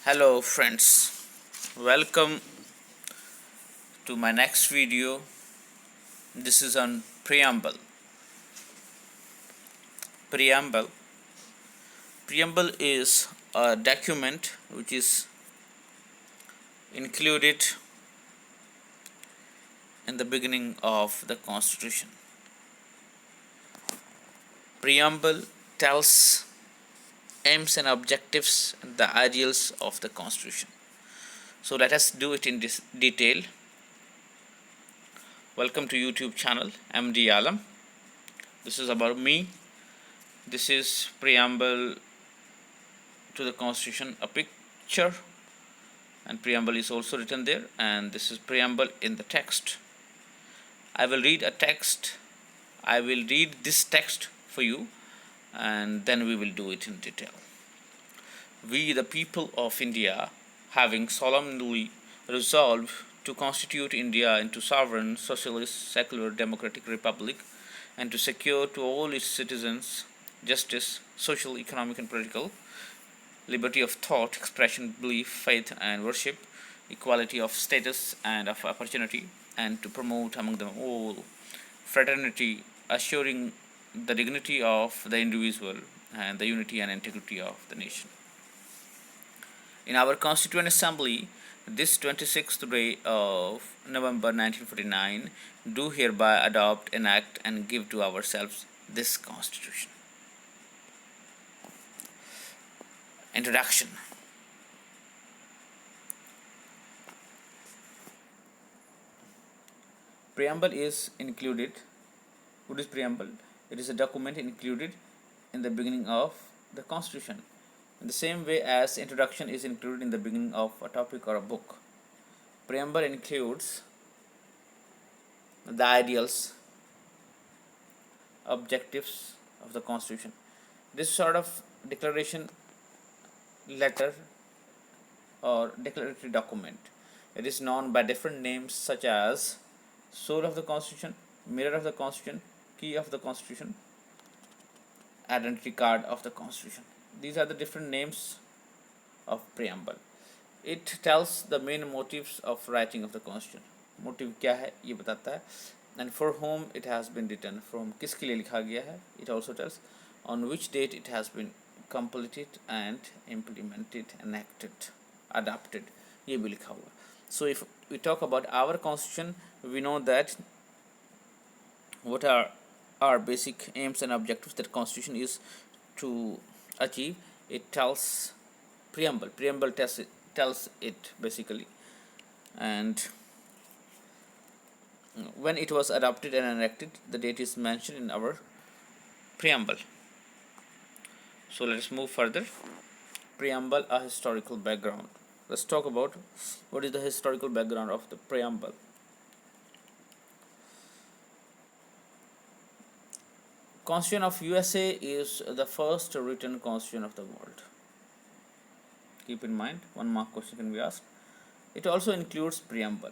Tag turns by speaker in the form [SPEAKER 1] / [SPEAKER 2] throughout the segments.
[SPEAKER 1] Hello friends, welcome to my next video. This is on preamble. Preamble. Preamble is a document which is included in the beginning of the Constitution. Preamble tells aims and objectives and the ideals of the Constitution. So let us do it in this detail. Welcome to YouTube channel MD Alam. This is about me. This is preamble to the Constitution, a picture, and preamble is also written there, and this is preamble in the text. I will read this text for you, and then we will do it in detail. We, the people of India, having solemnly resolved to constitute India into sovereign, socialist, secular, democratic republic, and to secure to all its citizens justice, social, economic, and political, liberty of thought, expression, belief, faith, and worship, equality of status and of opportunity, and to promote among them all fraternity, assuring the dignity of the individual and the unity and integrity of the nation. In our Constituent Assembly, this 26th day of November 1949, do hereby adopt, enact, and give to ourselves this Constitution. Introduction. Preamble is included. What is preamble? It is a document included in the beginning of the Constitution, in the same way as introduction is included in the beginning of a topic or a book. Preamble includes the ideals, objectives of the Constitution. This sort of declaration letter or declaratory document. It is known by different names such as soul of the Constitution, mirror of the Constitution, key of the Constitution, identity card of the Constitution. These are the different names of preamble. It tells the main motives of writing of the Constitution. Motive क्या है ये बताता है, and for whom it has been written, from किसके लिए लिखा गया है. It also tells on which date it has been completed and implemented, enacted, adopted. ये भी लिखा हुआ. So if we talk about our Constitution, we know that what are our basic aims and objectives that Constitution is to achieve. It tells preamble. Preamble tells it basically, and when it was adopted and enacted, the date is mentioned in our preamble. So let us move further. Preamble, a historical background. Let's talk about what is the historical background of the preamble. Constitution of USA is the first written constitution of the world. Keep in mind, 1 mark question can be asked. It also includes preamble.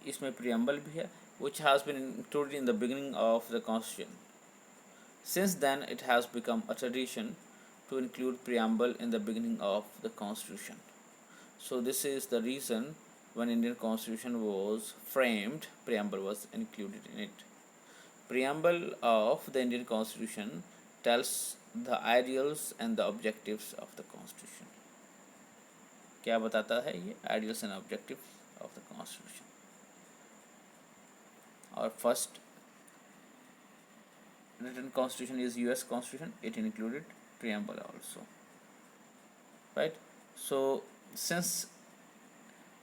[SPEAKER 1] इसमें preamble भी है, which has been included in the beginning of the Constitution. Since then, it has become a tradition to include preamble in the beginning of the Constitution. So this is the reason when Indian Constitution was framed, preamble was included in it. Preamble of the Indian Constitution tells the ideals and the objectives of the Constitution. क्या बताता है ये? Ideals and objectives of the Constitution. Our first written Constitution is US Constitution. It included preamble also, right? So since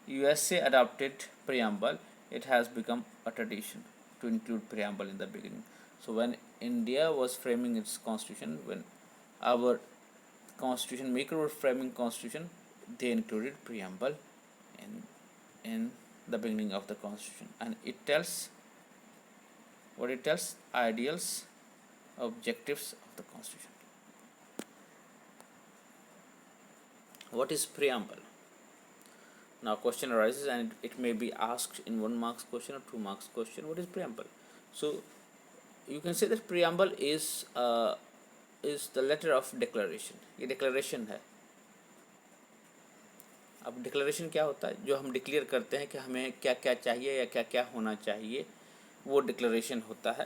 [SPEAKER 1] USA adopted preamble, it has become a tradition to include preamble in the beginning. So when India was framing its Constitution, when our Constitution maker were framing Constitution, they included preamble in the beginning of the Constitution, and it tells what it tells: ideals, objectives of the Constitution. What is preamble? Now question arises, and it may be asked in 1 marks question or 2 marks question. What is preamble? So you can say that preamble is the letter of declaration. ये declaration है. अब declaration क्या होता है, जो हम declare करते हैं कि हमें क्या क्या चाहिए या क्या क्या होना चाहिए, वो डिक्लेरेशन होता है,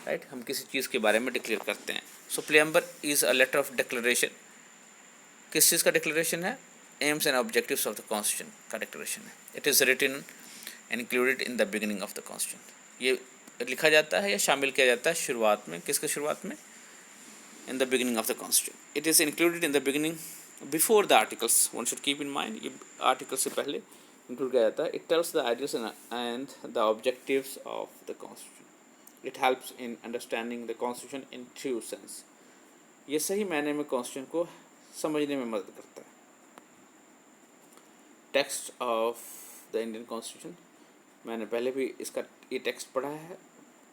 [SPEAKER 1] राइट। हम किसी चीज़ के बारे में डिक्लेयर करते हैं। So preamble is a letter of declaration. किस चीज़ का डिक्लेरेशन है? Aims and objectives of the constitution का डिक्लेरेशन है। It is written and included in the beginning of the constitution. ये लिखा जाता है या शामिल किया जाता है शुरुआत में। किसके शुरुआत में? इन the beginning of the constitution. It is included in the beginning before the articles. One should keep in mind, ये आर्टिकल से पहले इंक्लूड किया जाता है। It tells the ideas and the objectives of the constitution. It helps in understanding the constitution in true sense. ये सही मायने में कॉन्स्टिट्यूशन को समझने में मदद करता है। Text of the Indian constitution, मैंने पहले भी इसका ये टेक्स्ट पढ़ा है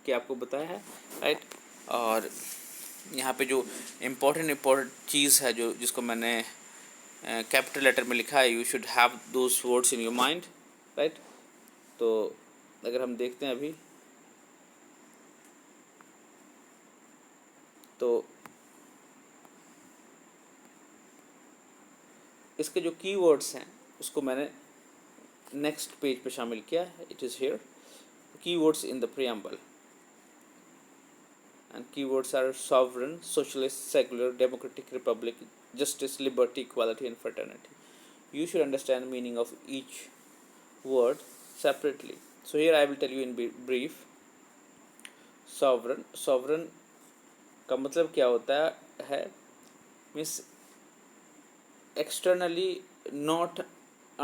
[SPEAKER 1] कि आपको बताया है, राइट। और यहाँ पे जो इम्पोर्टेंट चीज़ है जो जिसको मैंने कैपिटल लेटर में लिखा है, you should have those words in your mind, right. तो अगर हम देखते हैं अभी तो इसके जो कीवर्ड्स हैं उसको मैंने नेक्स्ट पेज पे शामिल किया है। It is here, keywords in the preamble, and keywords are sovereign, socialist, secular, democratic, republic, justice, liberty, equality and fraternity. You should understand meaning of each word separately. So here I will tell you in brief. Sovereign का मतलब क्या होता है? Means externally not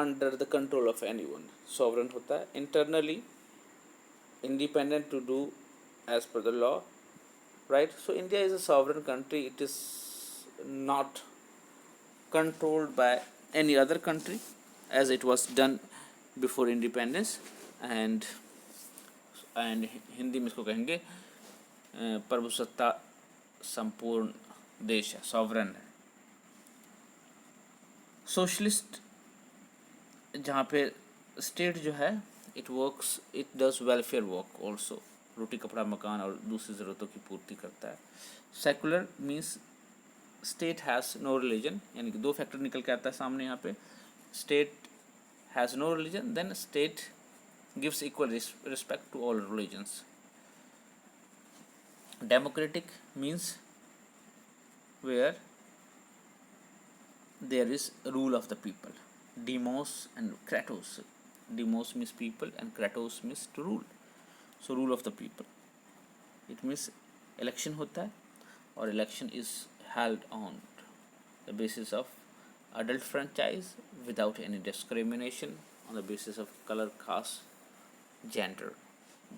[SPEAKER 1] under the control of anyone. Sovereign होता है internally independent to do as per the law, right? So India is a sovereign country. It is not controlled by any other country as it was done before independence, and Hindi में इसको कहेंगे प्रभुसत्ता संपूर्ण देश है, sovereign है। Socialist जहाँ पे state जो है it does welfare work also, रोटी कपड़ा मकान और दूसरी ज़रूरतों की पूर्ति करता है। Secular means state has no religion, यानी कि दो फैक्टर निकल के आता है सामने यहाँ पे। State has no religion, then state gives equal respect to all religions. Democratic means where there is rule of the people. Demos and kratos, demos means people and kratos means to rule. So rule of the people, it means election होता है और election is held on the basis of adult franchise without any discrimination on the basis of color, caste, gender.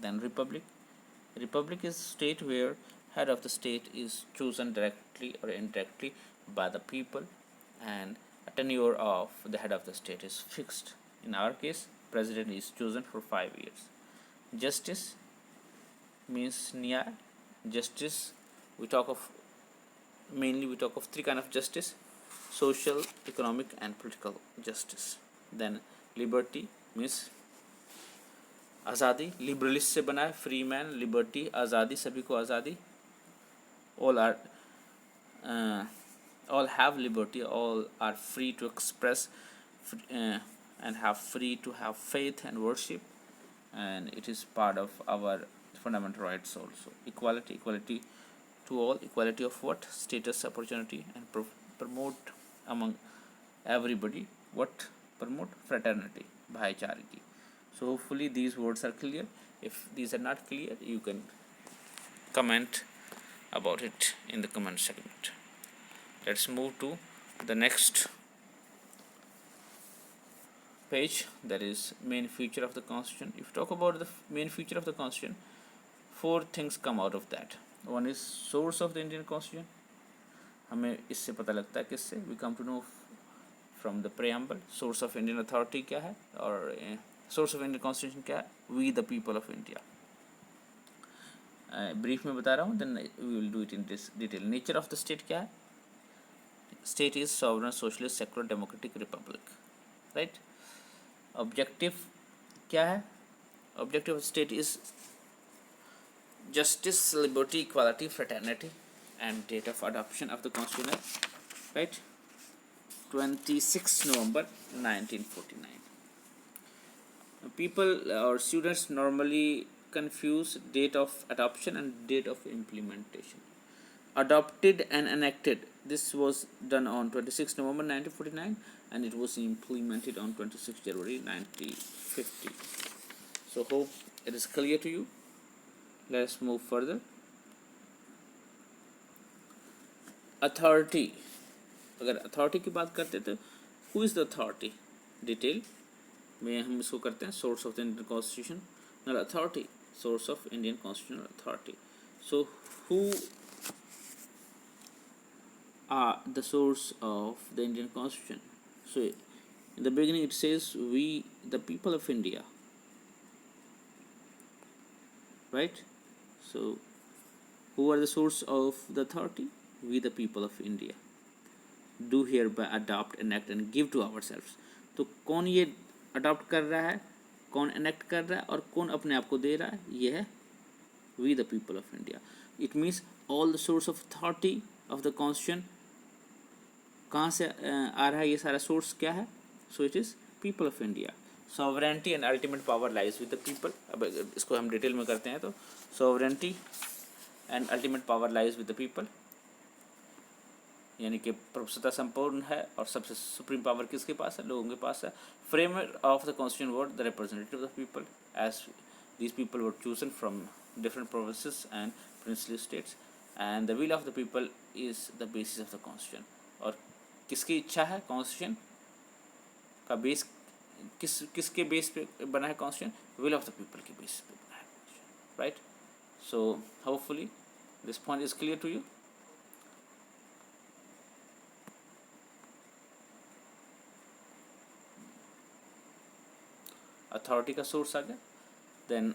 [SPEAKER 1] Then republic is state where head of the state is chosen directly or indirectly by the people, and a tenure of the head of the state is fixed. In our case, president is chosen for 5 years. Justice means nyaya. Justice, we talk of three kind of justice: social, economic and political justice. Then liberty means आज़ादी, liberalist से बना है, free man, liberty, आज़ादी, सभी को आज़ादी। all have liberty, all are free to express and have free to have faith and worship, and it is part of our fundamental rights also. Equality to all, equality of what? Status, opportunity, and promote among everybody. What promote? Fraternity, bhaichari. So hopefully these words are clear. If these are not clear, you can comment about it in the comment segment. Let's move to the next page, that is main feature of the constitution. If you talk about the main feature of the constitution, 4 things come out of that. One is source of the Indian constitution. हमें इससे पता लगता है किससे? We come to know from the preamble. Source of Indian authority क्या है और source of Indian constitution क्या है? We the people of India. Brief में बता रहा हूँ, then we will do it in this detail. Nature of the state क्या है? State is sovereign, socialist, secular, democratic, republic. Right? Objective क्या है? Objective of state is justice, liberty, equality, fraternity, and date of adoption of the constitution. Right? 26 November 1949. People or students normally confuse date of adoption and date of implementation. Adopted and enacted, this was done on 26 November 1949 and it was implemented on 26 January 1950. So hope it is clear to you. Let's move further. Authority, अगर authority की बात करते तो who is the authority, detail में हम इसको करते हैं source of the Indian constitution, not authority, source of Indian constitutional authority. So who are the source of the Indian Constitution? So in the beginning it says we the people of India, right? So who are the source of the authority? We the people of India do hereby adopt, enact and give to ourselves. तो कौन ये adopt कर रहा है, कौन enact कर रहा है और कौन अपने आप को दे रहा है? ये है we the people of India. It means all the source of authority of the constitution, कहाँ से आ रहा है ये सारा सोर्स क्या है? So it is people of India. Sovereignty and ultimate power lies with the people. अब इसको हम डिटेल में करते हैं तो sovereignty and ultimate power lies with the people, यानी कि प्रभुसत्ता संपूर्ण है और सबसे सुप्रीम पावर किसके पास है? लोगों के पास है. Framer of the constitution were the representative of the people as these people were chosen from different provinces and princely states, and the will of the people is the basis of the constitution. और किसकी इच्छा है? Constitution का base किसके base पे बना है constitution? Will of the people के बेस पे बना है constitution, right? So hopefully this point is clear to you. Authority का सोर्स आ गया. Then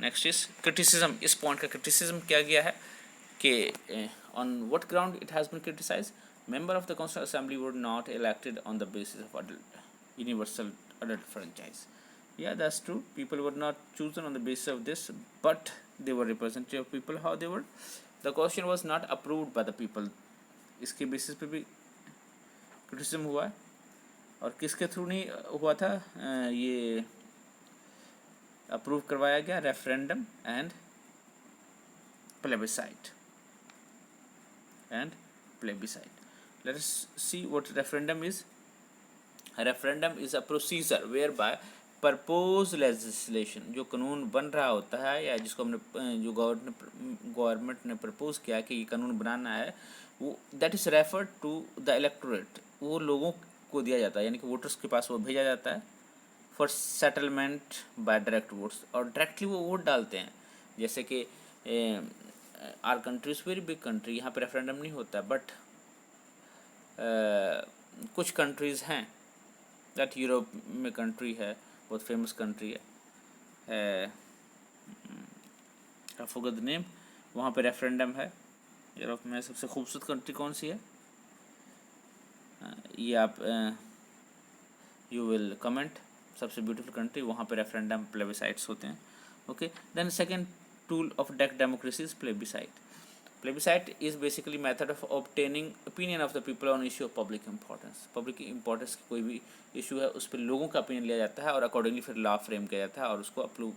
[SPEAKER 1] next is criticism. इस पॉइंट का क्रिटिसिज्म क्या गया है कि on what ground it has been criticise? Member of the constituent assembly were not elected on the basis of adult universal adult franchise. Yeah, that's true. People were not chosen on the basis of this, but they were representative of people. How they were? The constitution was not approved by the people. इसके basis पे भी criticism हुआ है. और किसके through नहीं हुआ था ये अप्रूव करवाया गया? Referendum and plebiscite. Let us see what referendum is. A referendum is a procedure whereby proposed legislation, जो कानून बन रहा होता है या जिसको हमने जो गवर्नमेंट ने प्रपोज किया कि ये कानून बनाना है, वो that is referred to the electorate. वो लोगों को दिया जाता है, यानी कि वोटर्स के पास वो भेजा जाता है for settlement by direct votes. और डायरेक्टली वो वोट डालते हैं. जैसे कि our country is very big country, यहाँ पे रेफरेंडम नहीं होता, बट कुछ कंट्रीज़ हैं दैट यूरोप में कंट्री है, बहुत फेमस कंट्री है, आई फॉरगॉट द नेम. वहाँ पे रेफरेंडम है. यूरोप में सबसे खूबसूरत कंट्री कौन सी है? ये आप यू विल कमेंट. सबसे ब्यूटीफुल कंट्री, वहाँ पे रेफरेंडम प्लेबिसाइट्स होते हैं. Okay. Then second tool of democracy is plebiscite. Plebiscite is basically method of obtaining opinion of the people on issue of public importance. Public importance की कोई भी issue है उस पर लोगों का ओपिनियन लिया जाता है और अकॉर्डिंगली फिर लॉ फ्रेम किया जाता है और उसको अप्रूव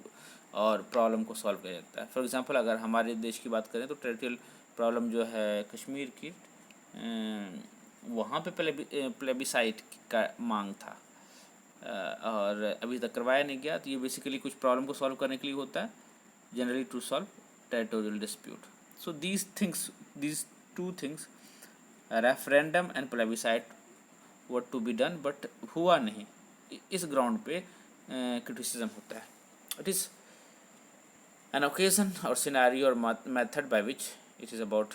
[SPEAKER 1] और प्रॉब्लम को सॉल्व किया जाता है. फॉर एग्जांपल अगर हमारे देश की बात करें तो टेरिटोरियल प्रॉब्लम जो है कश्मीर की, वहाँ पे प्लेबिसाइट का मांग था और अभी तक करवाया नहीं गया. तो ये बेसिकली कुछ प्रॉब्लम को सॉल्व करने के लिए होता है, generally to solve territorial dispute. So these two things, referendum and plebiscite were to be done, but हुआ नहीं. इस ग्राउंड पे क्रिटिसिज्म होता है. इट इज़ एन ओकेजन और सिनेरियो और method by which it is about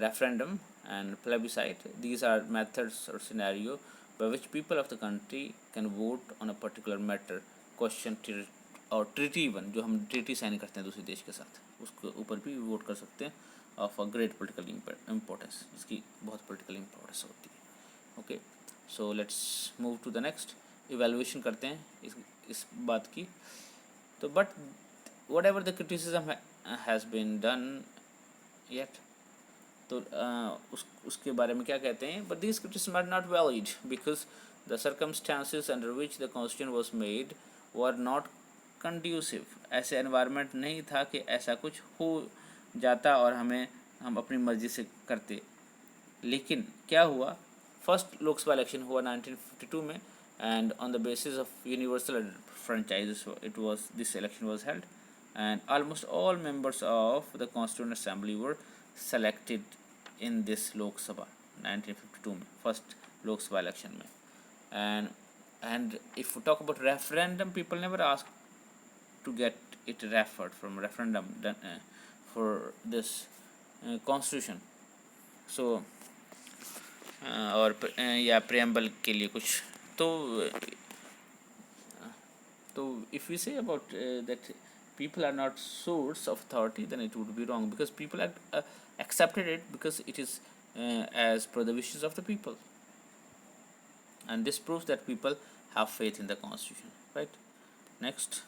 [SPEAKER 1] referendum and plebiscite. These are methods or scenario by which people of the country can vote on a particular matter, question और treaty even, जो हम treaty sign करते हैं दूसरे देश के साथ, उसके ऊपर भी वोट कर सकते हैं of a great political importance, जिसकी बहुत पोलिटिकल इम्पोर्टेंस होती है. ओके. So let's move to the next. Evaluation करते हैं इस बात की. तो but whatever the criticism has been done yet, तो उसके बारे में क्या कहते हैं, but this criticism are not valid because the circumstances under which the constitution was made were not conducive. ऐसे एनवायरनमेंट नहीं था कि ऐसा कुछ हो जाता और हम अपनी मर्जी से करते। लेकिन क्या हुआ, फर्स्ट लोकसभा इलेक्शन हुआ 1952 में, and on the basis of universal franchises this election was held, and almost all members of the Constituent Assembly were selected in this Lok Sabha 1952 में, first Lok Sabha election में. And if we talk about referendum, people never asked to get it referred from referendum for this constitution. So और या preamble के लिए कुछ तो if we say about that people are not source of authority, then it would be wrong, because people have accepted it because it is as per the wishes of the people, and this proves that people have faith in the constitution, right? Next,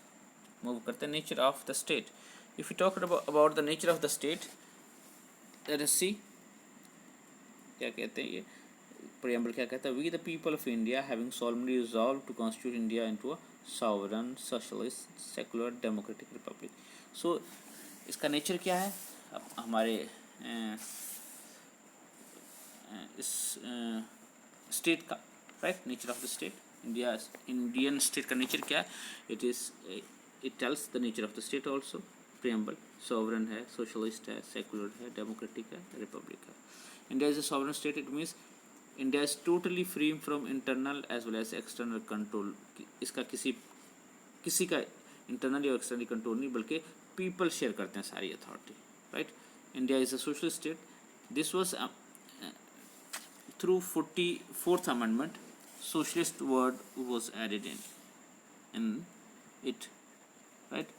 [SPEAKER 1] move करते हैं nature of the state. If we talk about the nature of the state, let us see क्या कहते हैं ये preamble क्या कहता है, we the people of India having solemnly resolved to constitute India into a sovereign, socialist, secular, democratic republic. So इसका nature क्या है, अब हमारे इस स्टेट का, right, nature of the state, Indian state का नेचर क्या है, it tells the nature of the state also. Preamble sovereign है, सोशलिस्ट है, सेकुलर है, डेमोक्रेटिक है, रिपब्लिक है. India is a sovereign state. It means India is totally free from internal as well as external control. इसका किसी का internal या external control नहीं, बल्कि पीपल शेयर करते हैं सारी authority, right. India is a social state. This was through 44th amendment, socialist word was added in it, right.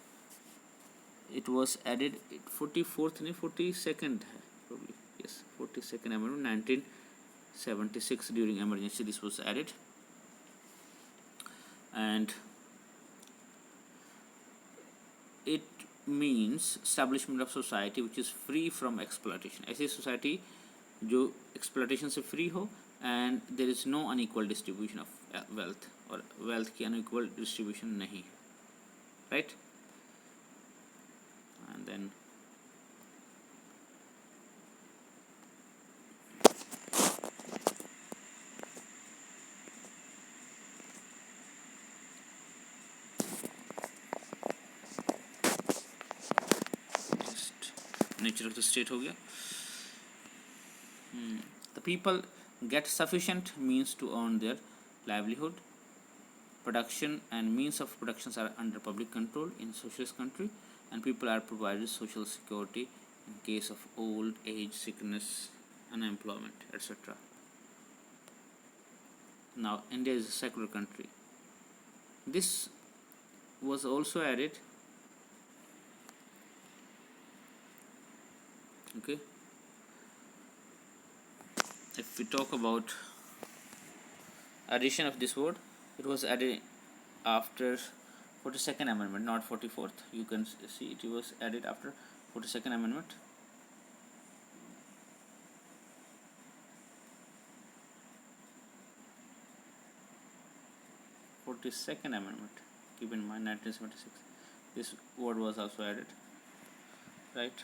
[SPEAKER 1] It was added 44th नहीं 42nd है probably, yes, 42nd amendment 1976 during emergency this was added. And it means establishment of society which is free from exploitation. ऐसी society जो exploitation से free हो, and there is no unequal distribution of wealth, और wealth की unequal distribution नहीं, right. And then nature of the state हो गया. The people get sufficient means to earn their livelihood. Production and means of productions are under public control in socialist country, and people are provided social security in case of old age, sickness, unemployment, etc. Now India is a secular country. This was also added, okay. If we talk about addition of this word, it was added after 42nd amendment, not 44th. You can see it was added after 42nd amendment. Second amendment, keep in mind 1976, this word was also added, right.